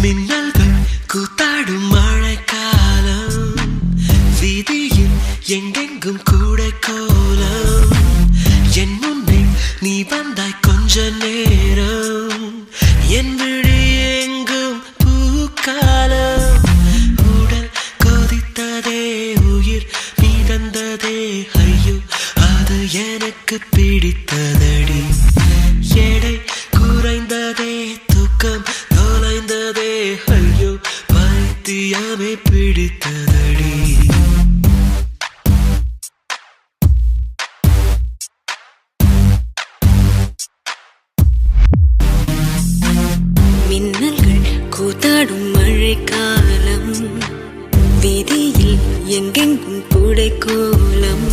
மின்னல்கள் கூத்தாடும் மழைக்காலம், வீதியில் எங்கெங்கும் கூட கோலம். என் முன்னே நீ வந்தாய் கொஞ்ச நேரம், என் விழி எங்கும் பூக்காலம். உடல் கொதித்ததே, உயிர் மிதந்ததே, ஐயோ அது எனக்கு பிடித்ததடி. எடை குறைந்ததே, தூக்கம் தொலைந்ததே, ஐயோ பைத்தியமே பிடித்ததடி. மின்னல்கள் கூத்தாடும் மழைக்காலம், வீதியில் எங்கெங்கும் புடை கோலம்.